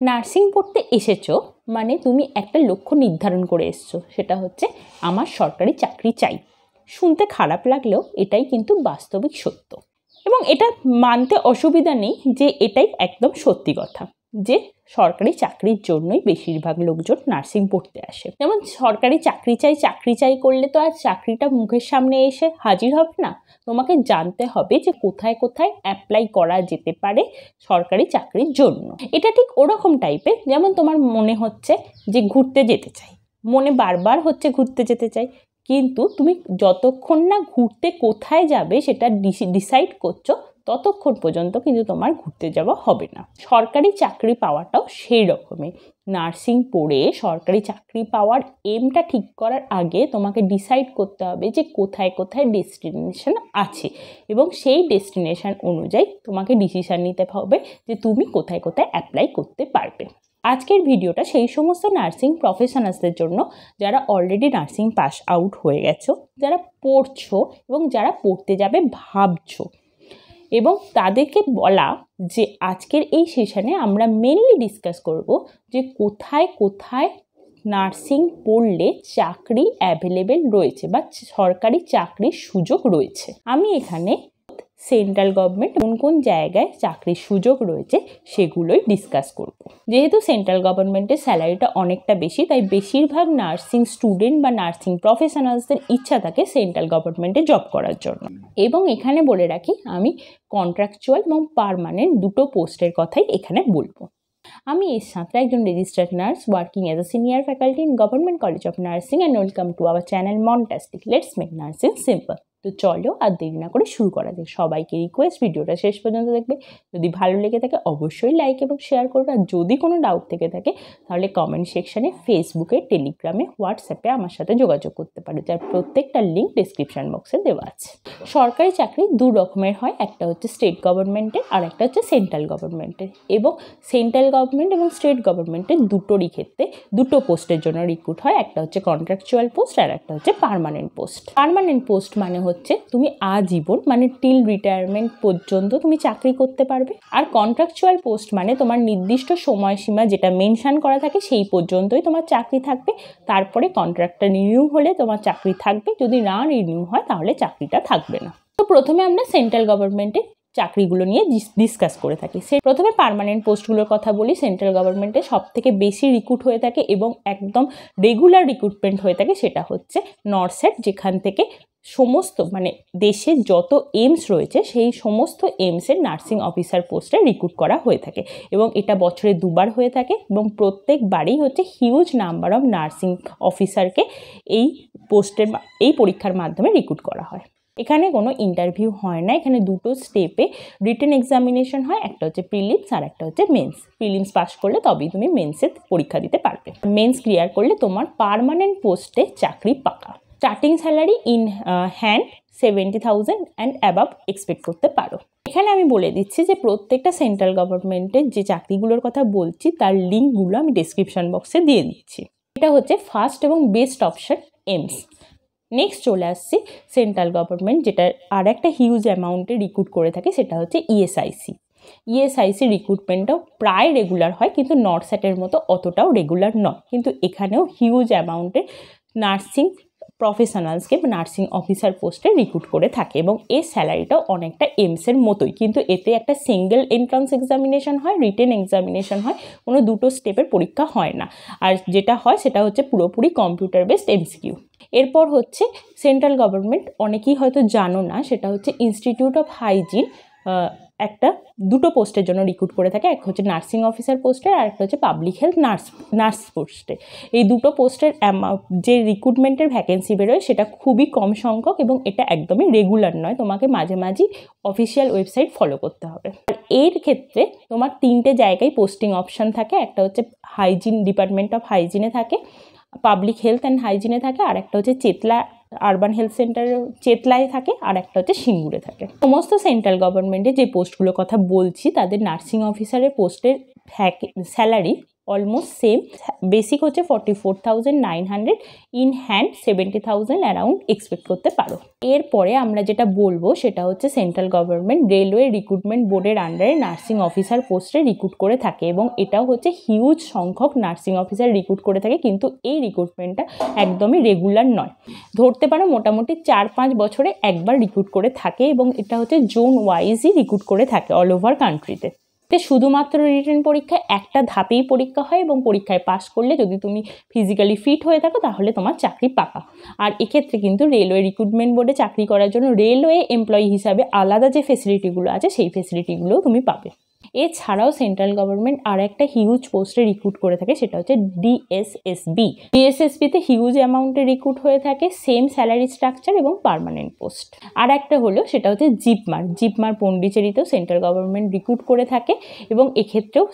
Nursing পড়তে এসেছো মানে তুমি একটা লক্ষ্য নির্ধারণ করে এসছো, সেটা হচ্ছে আমার সরকারি চাকরি চাই। শুনতে খারাপ লাগলেও এটাই কিন্তু বাস্তবিক সত্য, এবং এটা মানতে অসুবিধা নেই যে এটাই একদম সত্যি কথা যে সরকারি চাকরির জন্যই বেশিরভাগ লোকজন নার্সিং পড়তে আসে। যেমন সরকারি চাকরি চাই করলে তো আর চাকরিটা মুখের সামনে এসে হাজির হবে না। তোমাকে জানতে হবে যে কোথায় কোথায় অ্যাপ্লাই করা যেতে পারে সরকারি চাকরির জন্য। এটা ঠিক ওরকম টাইপের, যেমন তোমার মনে হচ্ছে যে ঘুরতে যেতে চাই, মনে বারবার হচ্ছে ঘুরতে যেতে চাই, কিন্তু তুমি যতক্ষণ না ঘুরতে কোথায় যাবে সেটা ডিসাইড করছো ততক্ষণ পর্যন্ত কিন্তু তোমার ঘুরতে যাওয়া হবে না। সরকারি চাকরি পাওয়াটাও সেই রকমই। নার্সিং পড়ে সরকারি চাকরি পাওয়ার এমটা ঠিক করার আগে তোমাকে ডিসাইড করতে হবে যে কোথায় কোথায় ডেস্টিনেশন আছে, এবং সেই ডেস্টিনেশন অনুযায়ী তোমাকে ডিসিশন নিতে হবে যে তুমি কোথায় কোথায় অ্যাপ্লাই করতে পারবে। আজকের ভিডিওটা সেই সমস্ত নার্সিং প্রফেশনালসদের জন্য যারা অলরেডি নার্সিং পাস আউট হয়ে গেছো, যারা পড়ছো এবং যারা পড়তে যাবে ভাবছো, এবং তাদেরকে বলা যে আজকের এই সেশনে আমরা মেনলি ডিসকাস করব যে কোথায় কোথায় নার্সিং পড়লে চাকরি অ্যাভেলেবেল রয়েছে বা সরকারি চাকরির সুযোগ রয়েছে। আমি এখানে সেন্ট্রাল গভর্নমেন্ট কোন কোন জায়গায় চাকরির সুযোগ রয়েছে সেগুলোই ডিসকাস করব। যেহেতু সেন্ট্রাল গভর্নমেন্টের স্যালারিটা অনেকটা বেশি, তাই বেশিরভাগ নার্সিং স্টুডেন্ট বা নার্সিং প্রফেশনালসদের ইচ্ছা থাকে সেন্ট্রাল গভর্নমেন্টে জব করার জন্য। এবং এখানে বলে রাখি, আমি কন্ট্রাকচুয়াল এবং পার্মানেন্ট দুটো পোস্টের কথাই এখানে বলবো। আমি এর সাথে একজন registered nurse working as a senior faculty in government college of nursing, and welcome to our channel মনটাস্টিক। Let's make nursing simple. তো চলো আর দেরি না করে শুরু করা যাক। সবাইকে রিকোয়েস্ট, ভিডিওটা শেষ পর্যন্ত দেখবে। যদি ভালো লেগে থাকে অবশ্যই লাইক এবং শেয়ার করবে, আর যদি কোনো ডাউট থেকে থাকে তাহলে কমেন্ট সেকশানে, ফেসবুকে, টেলিগ্রামে, হোয়াটসঅ্যাপে আমার সাথে যোগাযোগ করতে পারো, যার প্রত্যেকটা লিঙ্ক ডিসক্রিপশন বক্সে দেওয়া আছে। সরকারি চাকরি দু রকমের হয়, একটা হচ্ছে স্টেট গভর্নমেন্টের আর একটা হচ্ছে সেন্ট্রাল গভর্নমেন্টের। এবং সেন্ট্রাল গভর্নমেন্ট এবং স্টেট গভর্নমেন্টের দুটোরই ক্ষেত্রে দুটো পোস্টের জন্য রিক্রুট হয়, একটা হচ্ছে কন্ট্রাকচুয়াল পোস্ট আর একটা হচ্ছে পার্মানেন্ট পোস্ট। পার্মানেন্ট পোস্ট মানে হচ্ছে তুমি আজীবন মানে টিল রিটায়ারমেন্ট পর্যন্ত তুমি চাকরি করতে পারবে, আর কন্ট্রাকচুয়াল পোস্ট মানে তোমার নির্দিষ্ট সময়সীমা যেটা মেনশন করা থাকে সেই পর্যন্তই তোমার চাকরি থাকবে। তারপরে কন্ট্রাক্টটা রিনিউ হলে তোমার চাকরি থাকবে, যদি না রিনিউ হয় তাহলে চাকরিটা থাকবে না। তো প্রথমে আমরা সেন্ট্রাল গভর্নমেন্টের চাকরিগুলো নিয়ে ডিসকাস করে থাকি। প্রথমে পার্মানেন্ট পোস্টগুলোর কথা বলি। সেন্ট্রাল গভর্নমেন্টে সব থেকে বেশি রিক্রুট হয়ে থাকে এবং একদম রেগুলার রিক্রুটমেন্ট হয়ে থাকে সেটা হচ্ছে নরসেট, যেখান থেকে সমস্ত মানে দেশের যত এইমস রয়েছে সেই সমস্ত এইমসের নার্সিং অফিসার পোস্টে রিক্রুট করা হয়ে থাকে, এবং এটা বছরে দুবার হয়ে থাকে, এবং প্রত্যেকবারই হচ্ছে হিউজ নাম্বার অফ নার্সিং অফিসারকে এই পরীক্ষার মাধ্যমে রিক্রুট করা হয়। এখানে কোনো ইন্টারভিউ হয় না, এখানে দুটো স্টেপে রিটেন এক্সামিনেশন হয়, একটা হচ্ছে প্রিলিমস আর একটা হচ্ছে মেন্স। প্রিলিমস পাস করলে তবেই তুমি মেন্সের পরীক্ষা দিতে পারবে। মেন্স ক্লিয়ার করলে তোমার পার্মানেন্ট পোস্টে চাকরি পাকা। Starting salary in hand 70,000 and above expect করতে পারো। এখানে আমি বলে দিচ্ছি যে প্রত্যেকটা সেন্ট্রাল গভর্নমেন্টের যে চাকরিগুলোর কথা বলছি তার লিঙ্কগুলো আমি ডেসক্রিপশন বক্সে দিয়ে দিচ্ছি। এটা হচ্ছে ফার্স্ট এবং বেস্ট অপশন এইমস। নেক্সট চলে আসছি সেন্ট্রাল গভর্নমেন্ট, যেটা আর একটা হিউজ অ্যামাউন্টে রিক্রুট করে থাকে, সেটা হচ্ছে ইএসআইসি। ইএসআইসি রিক্রুটমেন্টটাও প্রায় রেগুলার হয়, কিন্তু নরস্যাটের মতো অতটাও রেগুলার নয়, কিন্তু এখানেও হিউজ অ্যামাউন্টের নার্সিং প্রফেশনালসকে বা নার্সিং অফিসার পোস্টে রিক্রুট করে থাকে, এবং এর স্যালারিটাও অনেকটা এইমসের মতোই, কিন্তু এতে একটা সিঙ্গেল এন্ট্রান্স এক্সামিনেশন হয়, রিটেন এক্সামিনেশন হয়, কোনো দুটো স্টেপের পরীক্ষা হয় না। আর যেটা হয় সেটা হচ্ছে পুরোপুরি কম্পিউটার বেসড এমসিকিউ। এরপর হচ্ছে সেন্ট্রাল গভর্নমেন্ট, অনেকেই হয়তো জানো না, সেটা হচ্ছে ইনস্টিটিউট অফ হাইজিন একটা দুটো পোস্টের জন্য রিক্রুট করে থাকে। এক হচ্ছে নার্সিং অফিসার পোস্টের আর একটা হচ্ছে পাবলিক হেলথ নার্স পোস্টে। এই দুটো পোস্টের যে রিক্রুটমেন্টের ভ্যাকেন্সি বেরোয় সেটা খুবই কম সংখ্যক, এবং এটা একদমই রেগুলার নয়, তোমাকে মাঝে মাঝেই অফিসিয়াল ওয়েবসাইট ফলো করতে হবে। আর এর ক্ষেত্রে তোমার তিনটে জায়গায় পোস্টিং অপশান থাকে, একটা হচ্ছে হাইজিন, ডিপার্টমেন্ট অফ হাইজিনে থাকে, পাবলিক হেলথ অ্যান্ড হাইজিনে থাকে, আর একটা হচ্ছে চেতলা আরবান হেলথ সেন্টার চেতলায় থাকে, আর একটা হচ্ছে সিঙ্গুরে থাকে। সমস্ত সেন্ট্রাল গভর্নমেন্টে যে পোস্টগুলোর কথা বলছি তাদের নার্সিং অফিসারের পোস্টের স্যালারি অলমোস্ট সেম। বেসিক হচ্ছে 44,900, ইন হ্যান্ড 70,000 অ্যারাউন্ড এক্সপেক্ট করতে পারো। এরপরে আমরা যেটা বলবো সেটা হচ্ছে সেন্ট্রাল গভর্নমেন্ট রেলওয়ে রিক্রুটমেন্ট বোর্ডের আন্ডারে নার্সিং অফিসার পোস্টে রিক্রুট করে থাকে, এবং এটাও হচ্ছে হিউজ সংখ্যক নার্সিং অফিসার রিক্রুট করে থাকে, কিন্তু এই রিক্রুটমেন্টটা একদমই রেগুলার নয়। ধরতে পারো মোটামুটি 4-5 বছরে একবার রিক্রুট করে থাকে, এবং এটা হচ্ছে জোন ওয়াইজই রিক্রুট করে থাকে অল ওভার কান্ট্রিতে। শুধুমাত্র রিটেন পরীক্ষায় একটা ধাপেই পরীক্ষা হয়, এবং পরীক্ষায় পাস করলে যদি তুমি ফিজিক্যালি ফিট হয়ে থাকো তাহলে তোমার চাকরি পাকা। আর এক্ষেত্রে কিন্তু রেলওয়ে রিক্রুটমেন্ট বোর্ডে চাকরি করার জন্য রেলওয়ে এমপ্লয়ি হিসাবে আলাদা যে ফেসিলিটিগুলো আছে সেই ফেসিলিটিগুলোও তুমি পাবে। এছাড়াও সেন্ট্রাল গভর্নমেন্ট আর একটা হিউজ পোস্টে রিক্রুট করে থাকে, সেটা হচ্ছে ডিএসএসবি। ডিএসএসবিতে হিউজ অ্যামাউন্টে রিক্রুট হয়ে থাকে, সেম স্যালারি স্ট্রাকচার এবং পার্মানেন্ট পোস্ট। আর একটা হলো সেটা হচ্ছে জিপমার। জিপমার পন্ডিচেরিতেও সেন্ট্রাল গভর্নমেন্ট রিক্রুট করে থাকে, এবং এক্ষেত্রেও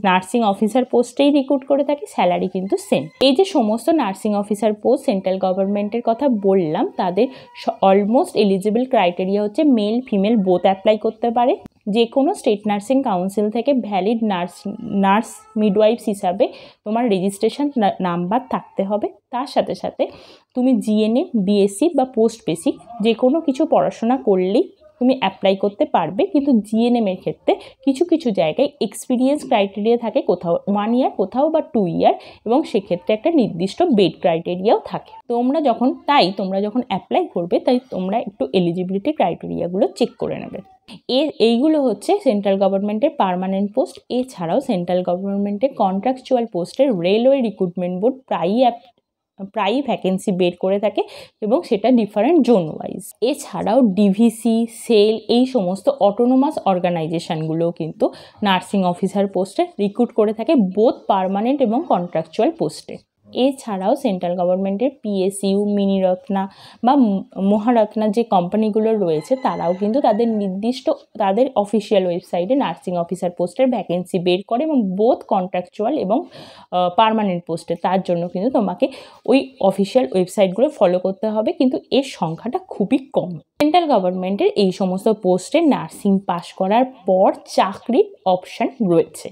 নার্সিং অফিসার পোস্টেই রিক্রুট করে থাকে, স্যালারি কিন্তু সেম। এই যে সমস্ত নার্সিং অফিসার পোস্ট সেন্ট্রাল গভর্নমেন্টের কথা বললাম, তাদের অলমোস্ট এলিজিবল ক্রাইটেরিয়া হচ্ছে মেল ফিমেল বোথ অ্যাপ্লাই করতে পারে। যে কোনো স্টেট নার্সিং কাউন্সিল থেকে ভ্যালিড নার্স মিডওয়াইফস হিসাবে তোমার রেজিস্ট্রেশন নাম্বার থাকতে হবে। তার সাথে সাথে তুমি জিএনএম, বিএসসি বা পোস্ট বেসিক যে কোনো কিছু পড়াশোনা করলেই তুমি অ্যাপ্লাই করতে পারবে, কিন্তু জিএনএমের ক্ষেত্রে কিছু কিছু জায়গায় এক্সপিরিয়েন্স ক্রাইটেরিয়া থাকে, কোথাও 1 ইয়ার, কোথাও বা 2 ইয়ার, এবং সেক্ষেত্রে একটা নির্দিষ্ট বেড ক্রাইটেরিয়াও থাকে। তোমরা যখন অ্যাপ্লাই করবে তাই তোমরা একটু এলিজিবিলিটি ক্রাইটেরিয়াগুলো চেক করে নেবে। এইগুলো হচ্ছে সেন্ট্রাল গভর্নমেন্টের পার্মানেন্ট পোস্ট। এছাড়াও সেন্ট্রাল গভর্নমেন্টের কন্ট্রাকচুয়াল পোস্টের রেলওয়ে রিক্রুটমেন্ট বোর্ড প্রায়ই ভ্যাকেন্সি বের করে থাকে, এবং সেটা ডিফারেন্ট জোন ওয়াইজ। এছাড়াও ডিভিসি, সেল, এই সমস্ত অটোনোমাস অর্গানাইজেশনগুলোও কিন্তু নার্সিং অফিসার পোস্টে রিক্রুট করে থাকে, বোথ পার্মানেন্ট এবং কন্ট্রাকচুয়াল পোস্টে। এছাড়াও সেন্ট্রাল গভর্নমেন্টের পিএসইউ, মিনিরত্না বা মহারত্না যে কোম্পানিগুলো রয়েছে তারাও কিন্তু তাদের অফিসিয়াল ওয়েবসাইটে নার্সিং অফিসার পোস্টের ভ্যাকেন্সি বের করে, এবং বোথ কন্ট্রাকচুয়াল এবং পার্মানেন্ট পোস্টে। তার জন্য কিন্তু তোমাকে ওই অফিসিয়াল ওয়েবসাইটগুলো ফলো করতে হবে, কিন্তু এর সংখ্যাটা খুবই কম। সেন্ট্রাল গভর্নমেন্টের এই সমস্ত পোস্টে নার্সিং পাস করার পর চাকরির অপশান রয়েছে।